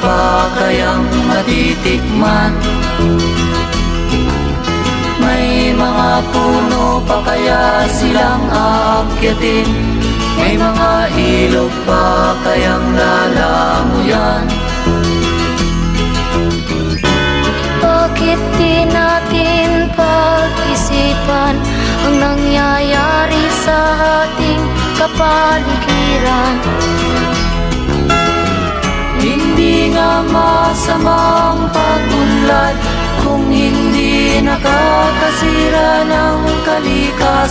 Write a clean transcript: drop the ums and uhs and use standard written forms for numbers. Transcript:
pa kayang matitikman? May mga puno pa kaya silang aakyatin? May mga ilog pa kayang lalamuyan? Bakit di natin pag-isipan ang nangyayari sa ating kapaligiran? Hindi nga masamang pag-unlad kung hindi nakakasira ng kalikasan.